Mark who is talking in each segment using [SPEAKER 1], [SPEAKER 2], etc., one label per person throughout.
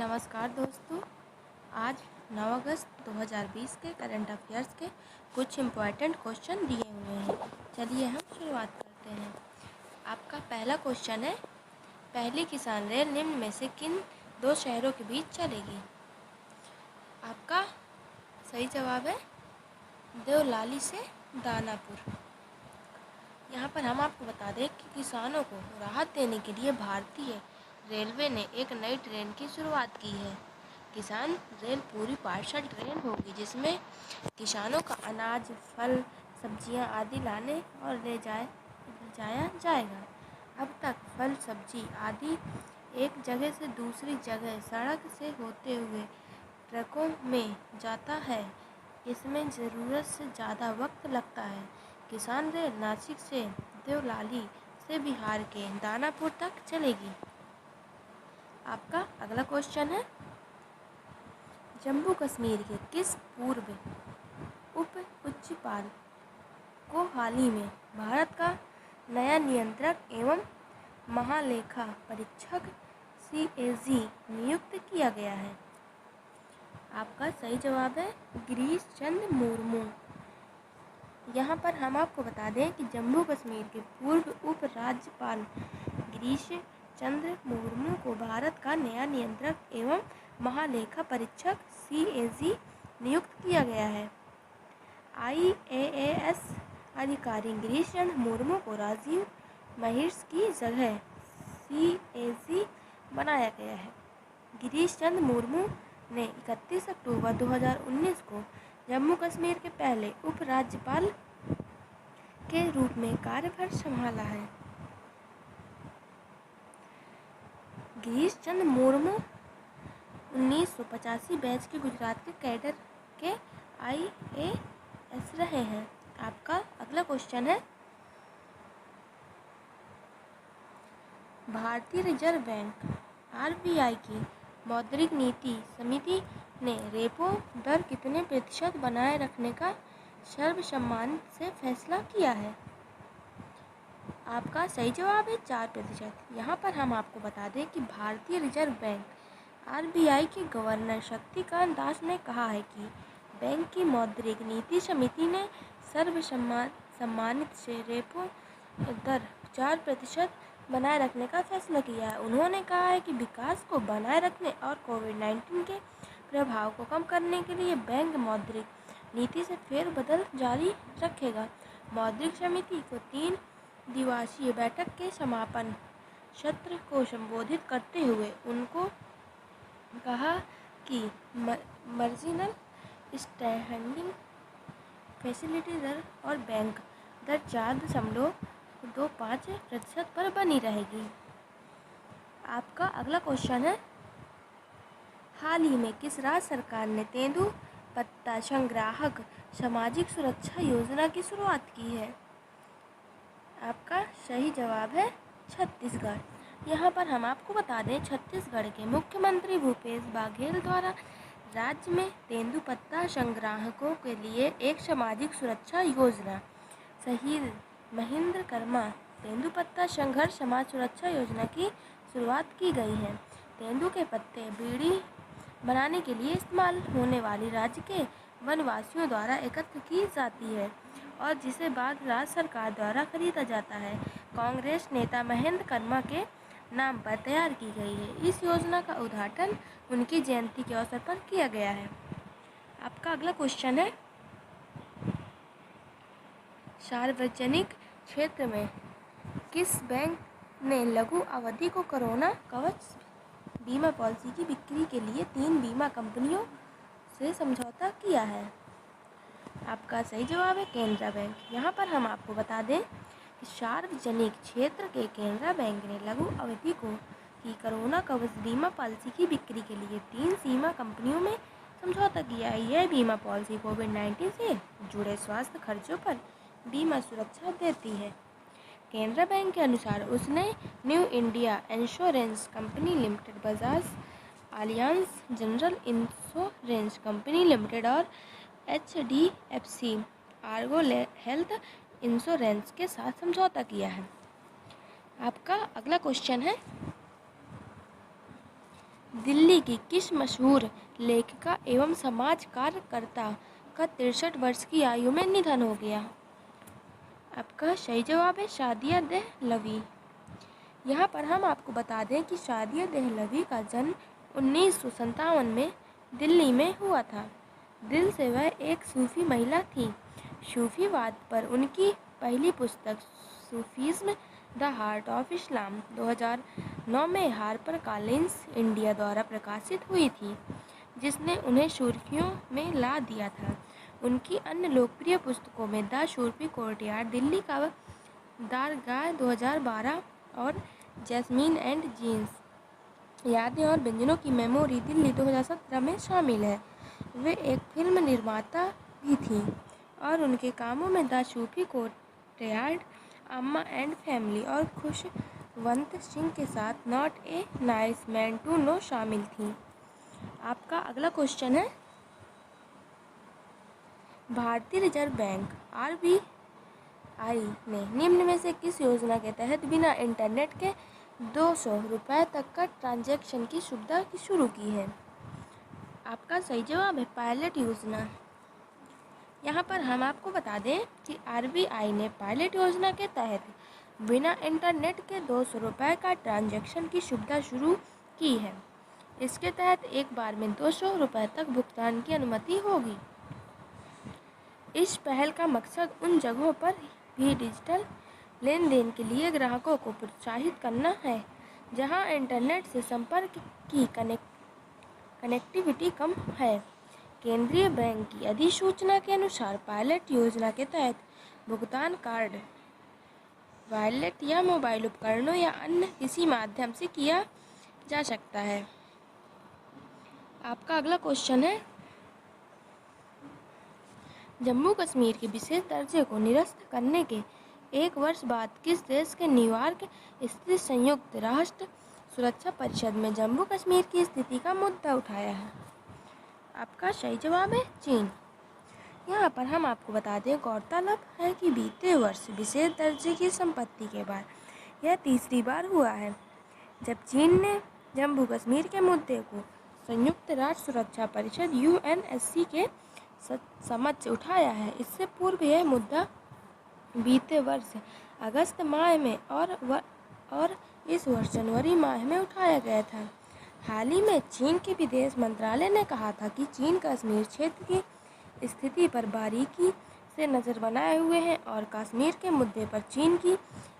[SPEAKER 1] नमस्कार दोस्तों। आज 9 अगस्त 2020 के करंट अफेयर्स के कुछ इम्पोर्टेंट क्वेश्चन दिए हुए हैं। चलिए हम शुरुआत करते हैं। आपका पहला क्वेश्चन है, पहली किसान रेल निम्न में से किन दो शहरों के बीच चलेगी? आपका सही जवाब है देवलाली से दानापुर। यहाँ पर हम आपको बता दें कि किसानों को राहत देने के लिए भारतीय रेलवे ने एक नई ट्रेन की शुरुआत की है। किसान रेल पूरी पार्सल ट्रेन होगी जिसमें किसानों का अनाज, फल, सब्जियां आदि लाने और ले जाया जाएगा। अब तक फल, सब्जी आदि एक जगह से दूसरी जगह सड़क से होते हुए ट्रकों में जाता है। इसमें ज़रूरत से ज़्यादा वक्त लगता है। किसान रेल नासिक से देवलाली से बिहार के दानापुर तक चलेगी। आपका अगला क्वेश्चन है, जम्मू कश्मीर के किस पूर्व उप राज्यपाल को हाल ही में भारत का नया नियंत्रक एवं महालेखा परीक्षक CAG नियुक्त किया गया है? आपका सही जवाब है गिरीश चंद्र मुर्मू। यहाँ पर हम आपको बता दें कि जम्मू कश्मीर के पूर्व उप राज्यपाल गिरीश चंद्र मुर्मू को भारत का नया नियंत्रक एवं महालेखा परीक्षक CAG नियुक्त किया गया है। IAAS अधिकारी गिरीश चंद्र मुर्मू को राजीव महिष की जगह CAG बनाया गया है। गिरीश चंद्र मुर्मू ने 31 अक्टूबर 2019 को जम्मू कश्मीर के पहले उप राज्यपाल के रूप में कार्यभार संभाला है। गिरीश चंद्र मुर्मू 1985 बैच के गुजरात के कैडर के IAS रहे हैं। आपका अगला क्वेश्चन है, भारतीय रिजर्व बैंक RBI की मौद्रिक नीति समिति ने रेपो दर कितने प्रतिशत बनाए रखने का सर्वसम्मति से फैसला किया है? आपका सही जवाब है 4%। यहाँ पर हम आपको बता दें कि भारतीय रिजर्व बैंक RBI के गवर्नर शक्तिकांत दास ने कहा है कि बैंक की मौद्रिक नीति समिति ने सर्वसम्मति से रेपो दर 4% बनाए रखने का फैसला किया है। उन्होंने कहा है कि विकास को बनाए रखने और कोविड-19 के प्रभाव को कम करने के लिए बैंक मौद्रिक नीति से फेरबदल जारी रखेगा। मौद्रिक समिति को 3 दिवसीय बैठक के समापन सत्र को संबोधित करते हुए उनको कहा कि मार्जिनल स्टैंडिंग फैसिलिटी दर और बैंक दर 4.25% पर बनी रहेगी। आपका अगला क्वेश्चन है, हाल ही में किस राज्य सरकार ने तेंदुपत्ता संग्राहक सामाजिक सुरक्षा योजना की शुरुआत की है? आपका सही जवाब है छत्तीसगढ़। यहाँ पर हम आपको बता दें, छत्तीसगढ़ के मुख्यमंत्री भूपेश बघेल द्वारा राज्य में तेंदुपत्ता संग्राहकों के लिए एक सामाजिक सुरक्षा योजना शहीद महेंद्र कर्मा तेंदुपत्ता संघर्ष समाज सुरक्षा योजना की शुरुआत की गई है। तेंदू के पत्ते बीड़ी बनाने के लिए इस्तेमाल होने वाली राज्य के वनवासियों द्वारा एकत्र की जाती है और जिसे बाद राज्य सरकार द्वारा खरीदा जाता है। कांग्रेस नेता महेंद्र कर्मा के नाम पर तैयार की गई है। इस योजना का उद्घाटन उनकी जयंती के अवसर पर किया गया है। आपका अगला क्वेश्चन है, सार्वजनिक क्षेत्र में किस बैंक ने लघु अवधि को कोरोना कवच बीमा पॉलिसी की बिक्री के लिए 3 बीमा कंपनियों से समझौता किया है? आपका सही जवाब है केनरा बैंक। यहाँ पर हम आपको बता दें कि सार्वजनिक क्षेत्र के केनरा बैंक ने लघु अवधि की कोरोना कवच बीमा पॉलिसी की बिक्री के लिए 3 बीमा कंपनियों में समझौता किया है। यह बीमा पॉलिसी कोविड-19 से जुड़े स्वास्थ्य खर्चों पर बीमा सुरक्षा देती है। केनरा बैंक के अनुसार उसने new India insurance company limited, Bajaj Allianz general insurance company limited और HDFC आर्गो हेल्थ इंश्योरेंस के साथ समझौता किया है। आपका अगला क्वेश्चन है, दिल्ली की किस मशहूर लेखिका एवं समाज कार्यकर्ता का 63 वर्ष की आयु में निधन हो गया? आपका सही जवाब है सादिया देहलवी। यहाँ पर हम आपको बता दें कि सादिया देहलवी का जन्म 1957 में दिल्ली में हुआ था। दिल से वह एक सूफी महिला थी। सूफीवाद पर उनकी पहली पुस्तक Sufism the heart of Islam 2009 में हार्पर कॉलिंस इंडिया द्वारा प्रकाशित हुई थी, जिसने उन्हें सुर्खियों में ला दिया था। उनकी अन्य लोकप्रिय पुस्तकों में द सूफी कोर्टयार्ड, दिल्ली का दारगाह 2012 और जैस्मीन एंड जीन्स यादें और व्यंजनों की मेमोरी दिल्ली 2017 में शामिल है। वे एक फिल्म निर्माता भी थीं और उनके कामों में the Sufi courtyard, Amma and family और खुशवंत सिंह के साथ not a nice man to know शामिल थीं। आपका अगला क्वेश्चन है, भारतीय रिजर्व बैंक RBI ने निम्न में से किस योजना के तहत बिना इंटरनेट के 200 रुपये तक का ट्रांजैक्शन की सुविधा शुरू की है? आपका सही जवाब है पायलट योजना। यहाँ पर हम आपको बता दें कि RBI ने पायलट योजना के तहत बिना इंटरनेट के 200 रुपये का ट्रांजैक्शन की सुविधा शुरू की है। इसके तहत एक बार में 200 रुपये तक भुगतान की अनुमति होगी। इस पहल का मकसद उन जगहों पर भी डिजिटल लेन देन के लिए ग्राहकों को प्रोत्साहित करना है जहां इंटरनेट से संपर्क की कनेक्टिविटी कम है। केंद्रीय बैंक की अधिसूचना के अनुसार पायलट योजना के तहत भुगतान कार्ड, वॉलेट या मोबाइल उपकरणों या अन्य किसी माध्यम से किया जा सकता है। आपका अगला क्वेश्चन है, जम्मू कश्मीर के विशेष दर्जे को निरस्त करने के 1 वर्ष बाद किस देश के न्यूयॉर्क स्थित संयुक्त राष्ट्र सुरक्षा परिषद में जम्मू कश्मीर की स्थिति का मुद्दा उठाया है? आपका सही जवाब है चीन। यहाँ पर हम आपको बता दें, गौरतलब है कि बीते वर्ष विशेष दर्जे की संपत्ति के बाद यह तीसरी बार हुआ है जब चीन ने जम्मू कश्मीर के मुद्दे को संयुक्त राष्ट्र सुरक्षा परिषद UNSC के समक्ष उठाया है। इससे पूर्व यह मुद्दा बीते वर्ष अगस्त माह में और इस वर्ष जनवरी माह में उठाया गया था। हाल ही में चीन के विदेश मंत्रालय ने कहा था कि चीन कश्मीर क्षेत्र की स्थिति पर बारीकी से नज़र बनाए हुए हैं और कश्मीर के मुद्दे पर चीन की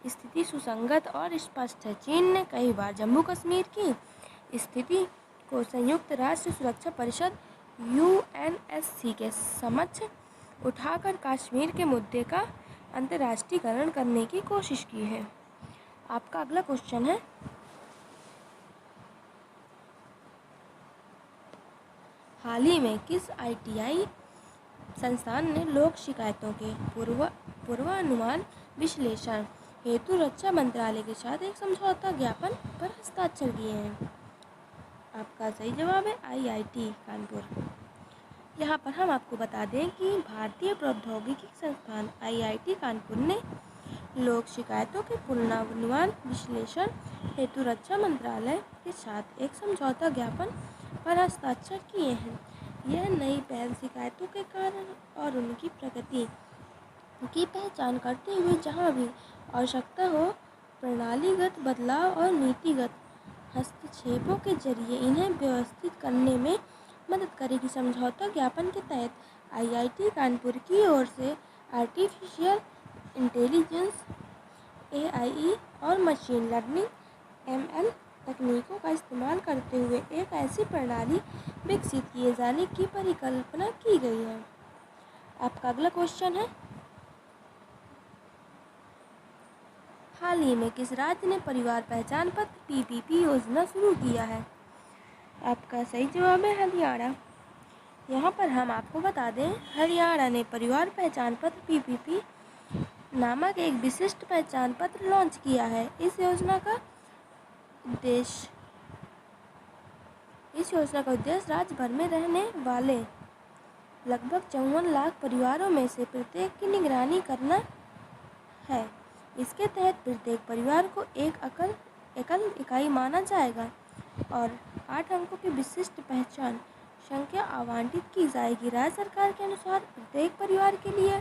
[SPEAKER 1] स्थिति सुसंगत और स्पष्ट है। चीन ने कई बार जम्मू कश्मीर की स्थिति को संयुक्त राष्ट्र सुरक्षा परिषद UNSC के समक्ष उठाकर कश्मीर के मुद्दे का अंतर्राष्ट्रीयकरण करने की कोशिश की है। आपका अगला क्वेश्चन है, हाल ही में किस ITI संस्थान ने लोक शिकायतों के पूर्वानुमान विश्लेषण हेतु रक्षा मंत्रालय के साथ एक समझौता ज्ञापन पर हस्ताक्षर किए हैं? आपका सही जवाब है IIT कानपुर। यहाँ पर हम आपको बता दें कि भारतीय प्रौद्योगिकी संस्थान IIT कानपुर ने लोक शिकायतों के पूर्वानुमान विश्लेषण हेतु रक्षा मंत्रालय के साथ एक समझौता ज्ञापन पर हस्ताक्षर किए हैं। यह नई पहल शिकायतों के कारण और उनकी प्रकृति की पहचान करते हुए जहां भी आवश्यकता हो प्रणालीगत बदलाव और नीतिगत हस्तक्षेपों के जरिए इन्हें व्यवस्थित करने में मदद करेगी। समझौता ज्ञापन के तहत IIT कानपुर की ओर से आर्टिफिशियल इंटेलिजेंस AI और मशीन लर्निंग ML तकनीकों का इस्तेमाल करते हुए एक ऐसी प्रणाली विकसित किए जाने की परिकल्पना की गई है। आपका अगला क्वेश्चन है, हाल ही में किस राज्य ने परिवार पहचान पत्र PPP योजना शुरू किया है? आपका सही जवाब है हरियाणा। यहाँ पर हम आपको बता दें, हरियाणा ने परिवार पहचान पत्र PPP नामक एक विशिष्ट पहचान पत्र लॉन्च किया है। इस योजना का उद्देश्य राज्य भर में रहने वाले लगभग 54 लाख परिवारों में से प्रत्येक की निगरानी करना है। इसके तहत प्रत्येक परिवार को एक एकल इकाई माना जाएगा और 8 अंकों की विशिष्ट पहचान संख्या आवंटित की जाएगी। राज्य सरकार के अनुसार प्रत्येक परिवार के लिए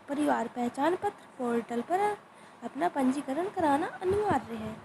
[SPEAKER 1] परिवार पहचान पत्र पोर्टल पर अपना पंजीकरण कराना अनिवार्य है।